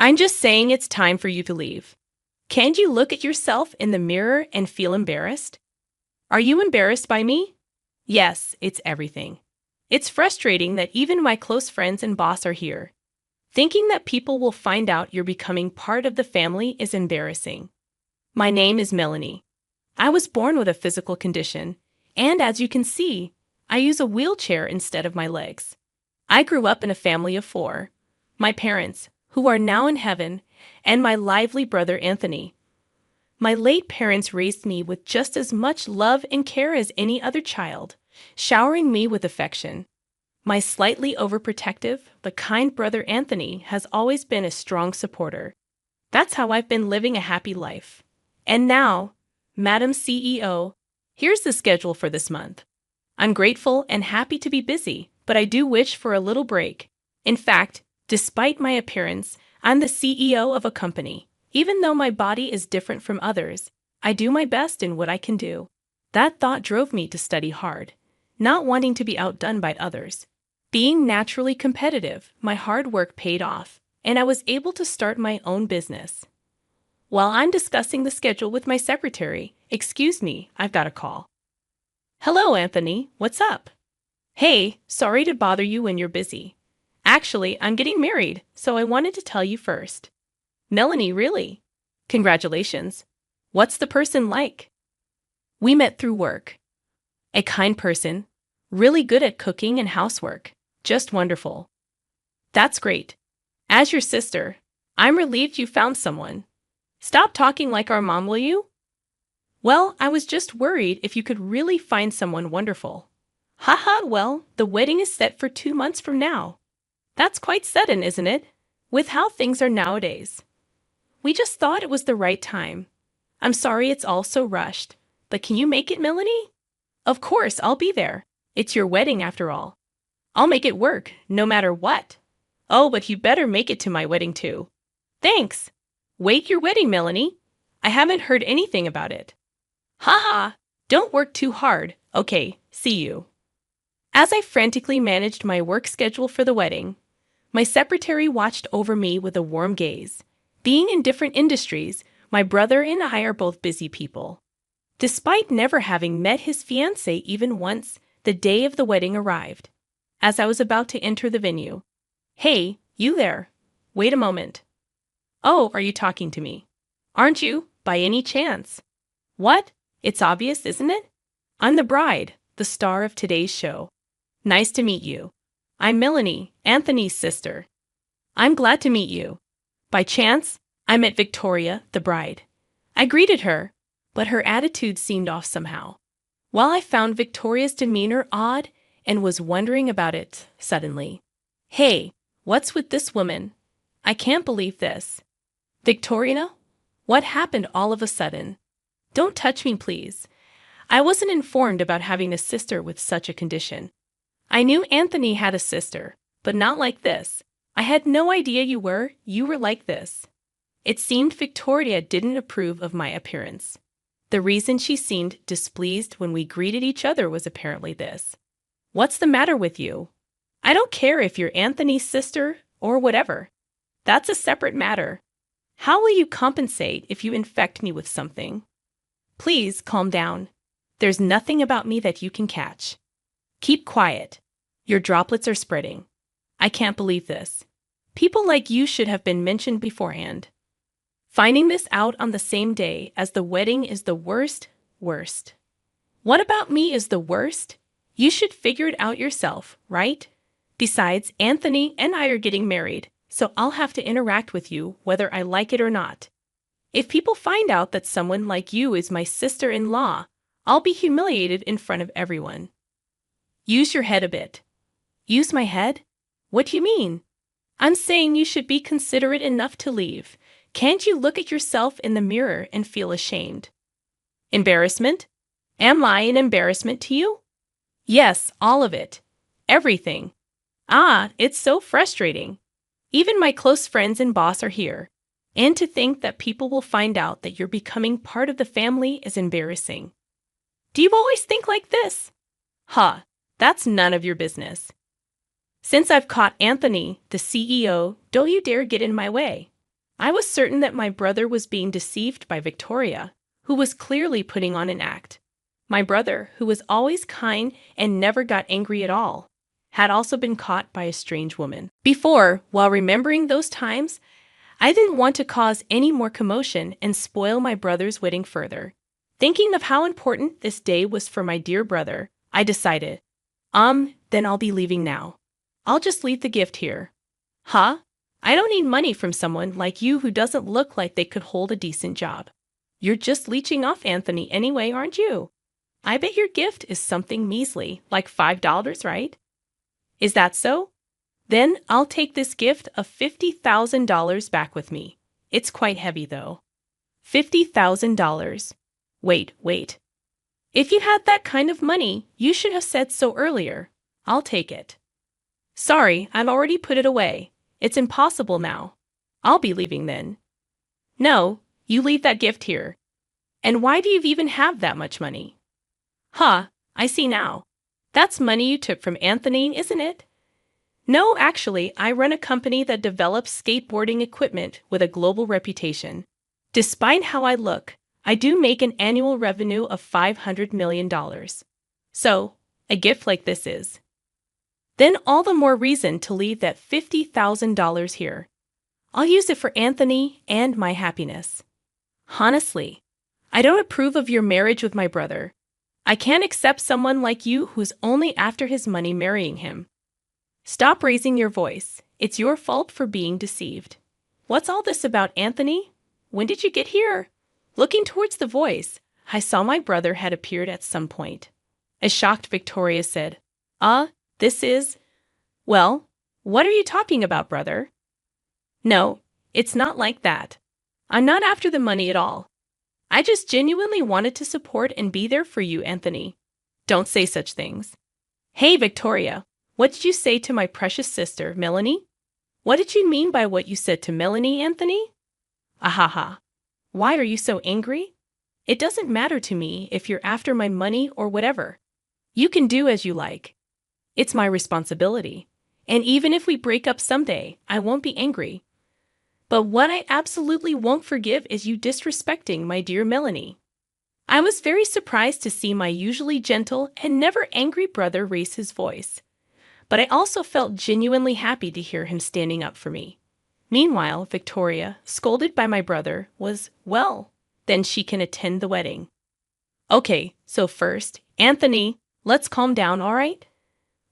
I'm just saying it's time for you to leave. Can't you look at yourself in the mirror and feel embarrassed? Are you embarrassed by me? Yes, it's everything. It's frustrating that even my close friends and boss are here. Thinking that people will find out you're becoming part of the family is embarrassing. My name is Melanie. I was born with a physical condition, and as you can see, I use a wheelchair instead of my legs. I grew up in a family of four. My parents, who are now in heaven, and my lively brother Anthony. My late parents raised me with just as much love and care as any other child, showering me with affection. My slightly overprotective but kind brother Anthony has always been a strong supporter. That's how I've been living a happy life. And now, Madam CEO, here's the schedule for this month. I'm grateful and happy to be busy, but I do wish for a little break. In fact, despite my appearance, I'm the CEO of a company. Even though my body is different from others, I do my best in what I can do. That thought drove me to study hard, not wanting to be outdone by others. Being naturally competitive, my hard work paid off, and I was able to start my own business. While I'm discussing the schedule with my secretary, excuse me, I've got a call. Hello, Anthony, what's up? Hey, sorry to bother you when you're busy. Actually, I'm getting married, so I wanted to tell you first. Melanie, really? Congratulations. What's the person like? We met through work. A kind person, really good at cooking and housework, just wonderful. That's great. As your sister, I'm relieved you found someone. Stop talking like our mom, will you? Well, I was just worried if you could really find someone wonderful. Haha, well, the wedding is set for 2 months from now. That's quite sudden, isn't it? With how things are nowadays. We just thought it was the right time. I'm sorry it's all so rushed, but can you make it, Melanie? Of course, I'll be there. It's your wedding after all. I'll make it work, no matter what. Oh, but you better make it to my wedding too. Thanks. Wait, your wedding, Melanie? I haven't heard anything about it. Haha, don't work too hard. Okay, see you. As I frantically managed my work schedule for the wedding, my secretary watched over me with a warm gaze. Being in different industries, my brother and I are both busy people. Despite never having met his fiancée even once, the day of the wedding arrived. As I was about to enter the venue, "Hey, you there. Wait a moment." "Oh, are you talking to me? Aren't you, by any chance?" "What? It's obvious, isn't it? I'm the bride, the star of today's show. Nice to meet you. I'm Melanie, Anthony's sister. I'm glad to meet you. By chance, I met Victoria, the bride. I greeted her, but her attitude seemed off somehow. While I found Victoria's demeanor odd and was wondering about it suddenly. Hey, what's with this woman? I can't believe this. Victoria, what happened all of a sudden? Don't touch me, please. I wasn't informed about having a sister with such a condition. I knew Anthony had a sister, but not like this. I had no idea you were like this. It seemed Victoria didn't approve of my appearance. The reason she seemed displeased when we greeted each other was apparently this. What's the matter with you? I don't care if you're Anthony's sister or whatever. That's a separate matter. How will you compensate if you infect me with something? Please calm down. There's nothing about me that you can catch. Keep quiet. Your droplets are spreading. I can't believe this. People like you should have been mentioned beforehand. Finding this out on the same day as the wedding is the worst. What about me is the worst? You should figure it out yourself, right? Besides, Anthony and I are getting married, so I'll have to interact with you whether I like it or not. If people find out that someone like you is my sister-in-law, I'll be humiliated in front of everyone. Use your head a bit. Use my head? What do you mean? I'm saying you should be considerate enough to leave. Can't you look at yourself in the mirror and feel ashamed? Embarrassment? Am I an embarrassment to you? Yes, all of it. Everything. Ah, it's so frustrating. Even my close friends and boss are here. And to think that people will find out that you're becoming part of the family is embarrassing. Do you always think like this? Huh, that's none of your business. Since I've caught Anthony, the CEO, don't you dare get in my way. I was certain that my brother was being deceived by Victoria, who was clearly putting on an act. My brother, who was always kind and never got angry at all, had also been caught by a strange woman. Before, while remembering those times, I didn't want to cause any more commotion and spoil my brother's wedding further. Thinking of how important this day was for my dear brother, I decided, then I'll be leaving now. I'll just leave the gift here. Huh? I don't need money from someone like you who doesn't look like they could hold a decent job. You're just leeching off Anthony anyway, aren't you? I bet your gift is something measly, like $5, right? Is that so? Then I'll take this gift of $50,000 back with me. It's quite heavy, though. $50,000. Wait. If you had that kind of money, you should have said so earlier. I'll take it. Sorry, I've already put it away. It's impossible now. I'll be leaving then. No, you leave that gift here. And why do you even have that much money? Huh, I see now. That's money you took from Anthony, isn't it? No, actually, I run a company that develops skateboarding equipment with a global reputation. Despite how I look, I do make an annual revenue of $500 million. So, a gift like this is. Then all the more reason to leave that $50,000 here. I'll use it for Anthony and my happiness. Honestly, I don't approve of your marriage with my brother. I can't accept someone like you who's only after his money marrying him. Stop raising your voice. It's your fault for being deceived. What's all this about, Anthony? When did you get here? Looking towards the voice, I saw my brother had appeared at some point. A shocked Victoria said, this is... Well, what are you talking about, brother? No, it's not like that. I'm not after the money at all. I just genuinely wanted to support and be there for you, Anthony. Don't say such things. Hey, Victoria, what did you say to my precious sister, Melanie? What did you mean by what you said to Melanie, Anthony? Ahaha. Why are you so angry? It doesn't matter to me if you're after my money or whatever. You can do as you like. It's my responsibility. And even if we break up someday, I won't be angry. But what I absolutely won't forgive is you disrespecting my dear Melanie. I was very surprised to see my usually gentle and never angry brother raise his voice. But I also felt genuinely happy to hear him standing up for me. Meanwhile, Victoria, scolded by my brother, was, well, then she can attend the wedding. Okay, so first, Anthony, let's calm down, all right?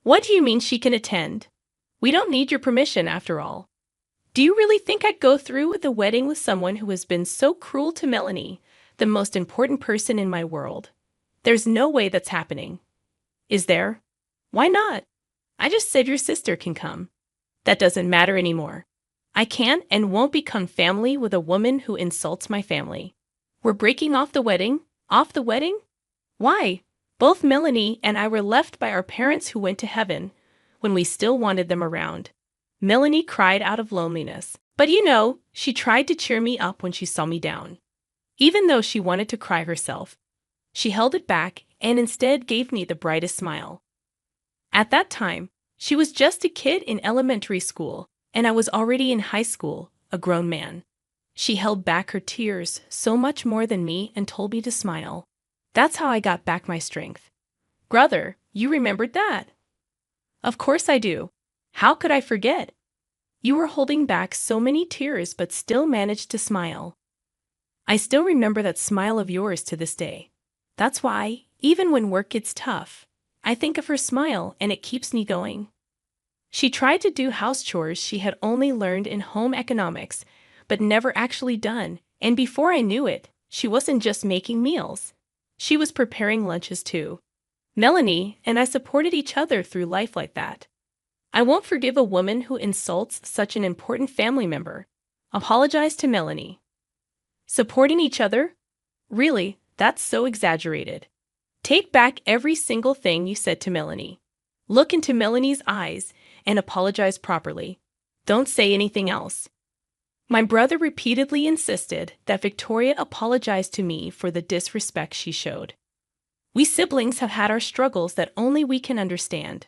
What do you mean she can attend? We don't need your permission after all. Do you really think I'd go through with a wedding with someone who has been so cruel to Melanie, the most important person in my world? There's no way that's happening. Is there? Why not? I just said your sister can come. That doesn't matter anymore. I can't and won't become family with a woman who insults my family. We're breaking off the wedding? Off the wedding? Why? Both Melanie and I were left by our parents who went to heaven when we still wanted them around. Melanie cried out of loneliness. But she tried to cheer me up when she saw me down. Even though she wanted to cry herself, she held it back and instead gave me the brightest smile. At that time, she was just a kid in elementary school, and I was already in high school, a grown man. She held back her tears so much more than me and told me to smile. That's how I got back my strength. Brother, you remembered that? Of course I do. How could I forget? You were holding back so many tears but still managed to smile. I still remember that smile of yours to this day. That's why, even when work gets tough, I think of her smile and it keeps me going. She tried to do house chores she had only learned in home economics, but never actually done, and before I knew it, she wasn't just making meals. She was preparing lunches too. Melanie and I supported each other through life like that. I won't forgive a woman who insults such an important family member. Apologize to Melanie. Supporting each other? Really, that's so exaggerated. Take back every single thing you said to Melanie. Look into Melanie's eyes and apologize properly. Don't say anything else. My brother repeatedly insisted that Victoria apologize to me for the disrespect she showed. We siblings have had our struggles that only we can understand.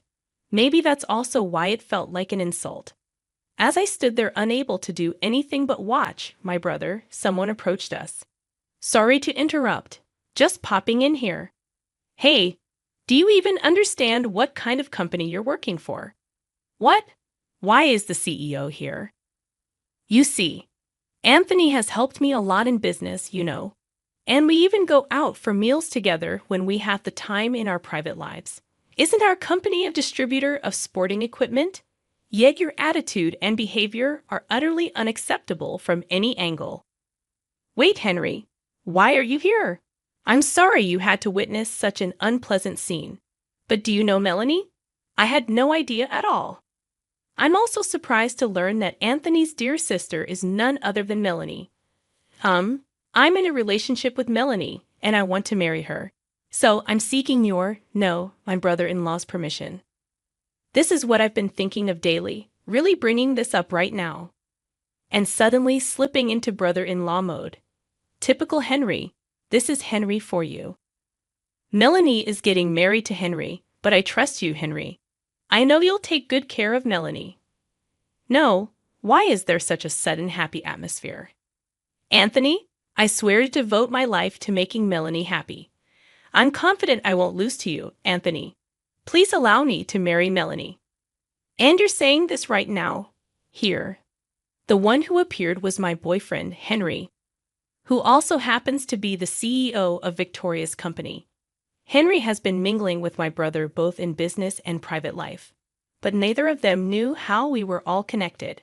Maybe that's also why it felt like an insult. As I stood there unable to do anything but watch my brother, someone approached us. Sorry to interrupt. Just popping in here. Hey, do you even understand what kind of company you're working for? What? Why is the CEO here? You see, Anthony has helped me a lot in business, you know. And we even go out for meals together when we have the time in our private lives. Isn't our company a distributor of sporting equipment? Yet your attitude and behavior are utterly unacceptable from any angle. Wait, Henry, why are you here? I'm sorry you had to witness such an unpleasant scene. But do you know Melanie? I had no idea at all. I'm also surprised to learn that Anthony's dear sister is none other than Melanie. I'm in a relationship with Melanie, and I want to marry her. So I'm seeking my brother-in-law's permission. This is what I've been thinking of daily, really bringing this up right now. And suddenly slipping into brother-in-law mode. Typical Henry. This is Henry for you. Melanie is getting married to Henry, but I trust you, Henry. I know you'll take good care of Melanie. No, why is there such a sudden happy atmosphere? Anthony, I swear to devote my life to making Melanie happy. I'm confident I won't lose to you, Anthony. Please allow me to marry Melanie. And you're saying this right now, here. The one who appeared was my boyfriend, Henry, who also happens to be the CEO of Victoria's company. Henry has been mingling with my brother both in business and private life, but neither of them knew how we were all connected.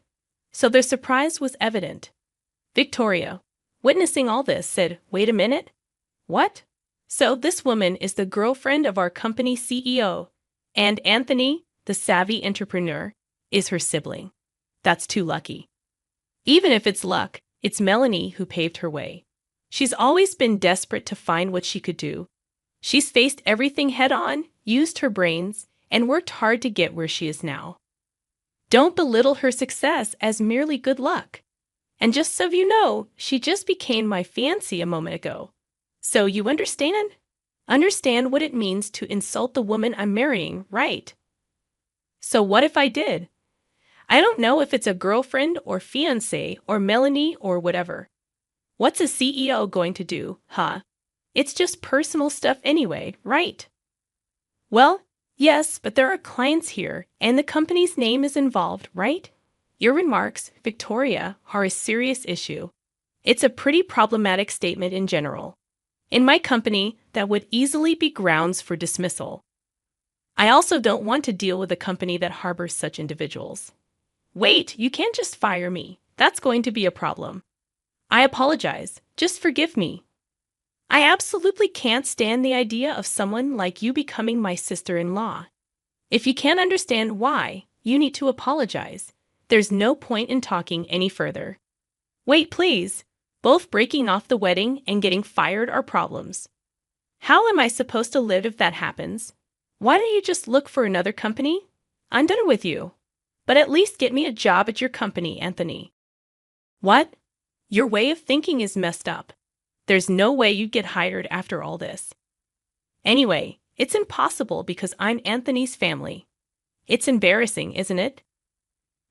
So their surprise was evident. Victoria, witnessing all this, said, "Wait a minute? What? So this woman is the girlfriend of our company CEO, and Anthony, the savvy entrepreneur, is her sibling. That's too lucky. Even if it's luck, it's Melanie who paved her way. She's always been desperate to find what she could do. She's faced everything head-on, used her brains, and worked hard to get where she is now. Don't belittle her success as merely good luck. And just so you know, she just became my fiancée a moment ago. So you understand? Understand what it means to insult the woman I'm marrying, right? So what if I did? I don't know if it's a girlfriend or fiancée or Melanie or whatever. What's a CEO going to do, huh? It's just personal stuff anyway, right? Well, yes, but there are clients here, and the company's name is involved, right? Your remarks, Victoria, are a serious issue. It's a pretty problematic statement in general. In my company, that would easily be grounds for dismissal. I also don't want to deal with a company that harbors such individuals. Wait, you can't just fire me. That's going to be a problem. I apologize. Just forgive me. I absolutely can't stand the idea of someone like you becoming my sister-in-law. If you can't understand why, you need to apologize. There's no point in talking any further. Wait, please. Both breaking off the wedding and getting fired are problems. How am I supposed to live if that happens? Why don't you just look for another company? I'm done with you. But at least get me a job at your company, Anthony. What? Your way of thinking is messed up. There's no way you'd get hired after all this. Anyway, it's impossible because I'm Anthony's family. It's embarrassing, isn't it?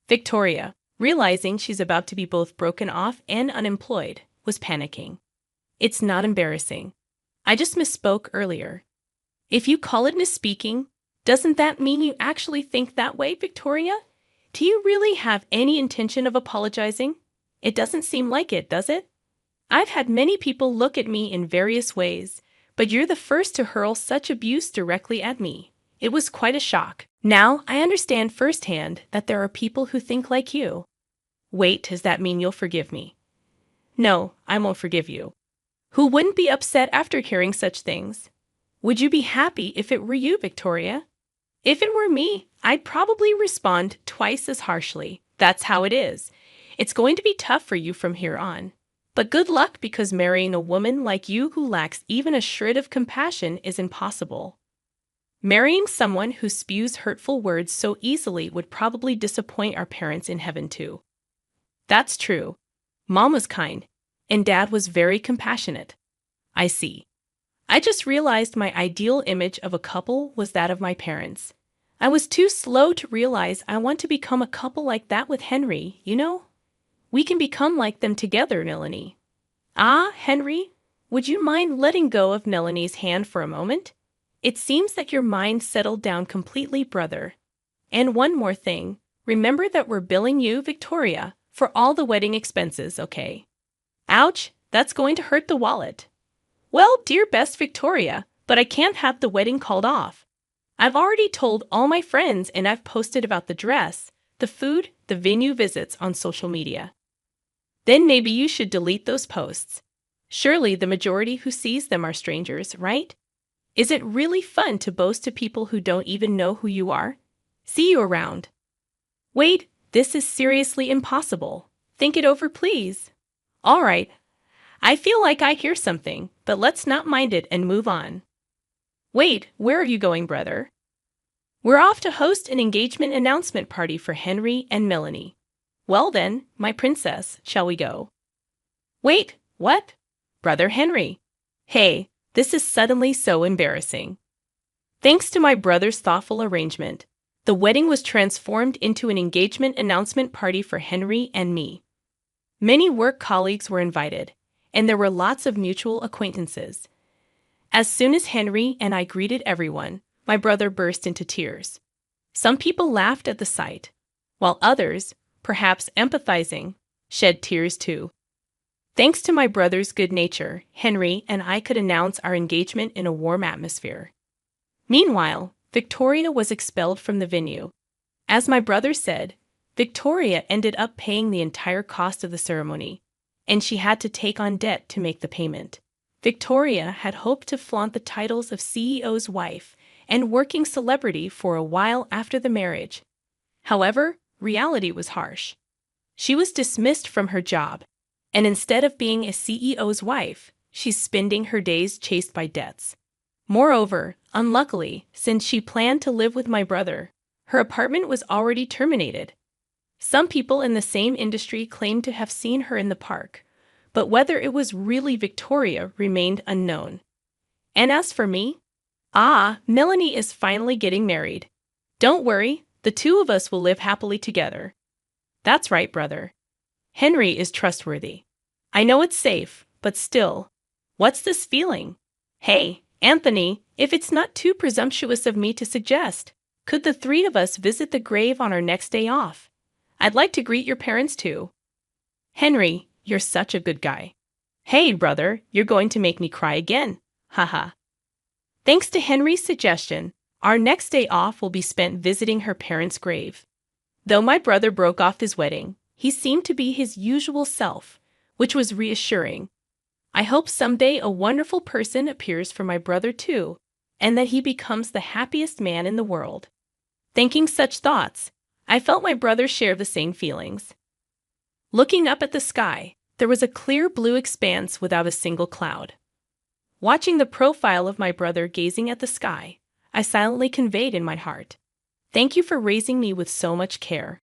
Victoria, realizing she's about to be both broken off and unemployed, was panicking. It's not embarrassing. I just misspoke earlier. If you call it misspeaking, doesn't that mean you actually think that way, Victoria? Do you really have any intention of apologizing? It doesn't seem like it, does it? I've had many people look at me in various ways, but you're the first to hurl such abuse directly at me. It was quite a shock. Now I understand firsthand that there are people who think like you. Wait, does that mean you'll forgive me? No, I won't forgive you. Who wouldn't be upset after hearing such things? Would you be happy if it were you, Victoria? If it were me, I'd probably respond twice as harshly. That's how it is. It's going to be tough for you from here on. But good luck, because marrying a woman like you who lacks even a shred of compassion is impossible. Marrying someone who spews hurtful words so easily would probably disappoint our parents in heaven too. That's true. Mom was kind, and Dad was very compassionate. I see. I just realized my ideal image of a couple was that of my parents. I was too slow to realize I want to become a couple like that with Henry, you know? We can become like them together, Melanie. Ah, Henry, would you mind letting go of Melanie's hand for a moment? It seems that your mind settled down completely, brother. And one more thing, remember that we're billing you, Victoria, for all the wedding expenses, okay? Ouch, that's going to hurt the wallet. Well, dear best Victoria, but I can't have the wedding called off. I've already told all my friends and I've posted about the dress, the food, the venue visits on social media. Then maybe you should delete those posts. Surely the majority who sees them are strangers, right? Is it really fun to boast to people who don't even know who you are? See you around. Wait, this is seriously impossible. Think it over, please. All right. I feel like I hear something, but let's not mind it and move on. Wait, where are you going, brother? We're off to host an engagement announcement party for Henry and Melanie. Well then, my princess, shall we go? Wait, what? Brother Henry. Hey, this is suddenly so embarrassing. Thanks to my brother's thoughtful arrangement, the wedding was transformed into an engagement announcement party for Henry and me. Many work colleagues were invited, and there were lots of mutual acquaintances. As soon as Henry and I greeted everyone, my brother burst into tears. Some people laughed at the sight, while others, perhaps empathizing, shed tears too. Thanks to my brother's good nature, Henry and I could announce our engagement in a warm atmosphere. Meanwhile, Victoria was expelled from the venue. As my brother said, Victoria ended up paying the entire cost of the ceremony, and she had to take on debt to make the payment. Victoria had hoped to flaunt the titles of CEO's wife and working celebrity for a while after the marriage. However, reality was harsh. She was dismissed from her job, and instead of being a CEO's wife, she's spending her days chased by debts. Moreover, unluckily, since she planned to live with my brother, her apartment was already terminated. Some people in the same industry claimed to have seen her in the park, but whether it was really Victoria remained unknown. And as for me, Melanie is finally getting married. Don't worry, the two of us will live happily together. That's right, brother. Henry is trustworthy. I know it's safe, but still, what's this feeling? Hey, Anthony, if it's not too presumptuous of me to suggest, could the three of us visit the grave on our next day off? I'd like to greet your parents too. Henry, you're such a good guy. Hey, brother, you're going to make me cry again. Haha. Thanks to Henry's suggestion, our next day off will be spent visiting her parents' grave. Though my brother broke off his wedding, he seemed to be his usual self, which was reassuring. I hope someday a wonderful person appears for my brother too, and that he becomes the happiest man in the world. Thinking such thoughts, I felt my brother share the same feelings. Looking up at the sky, there was a clear blue expanse without a single cloud. Watching the profile of my brother gazing at the sky, I silently conveyed in my heart, "Thank you for raising me with so much care."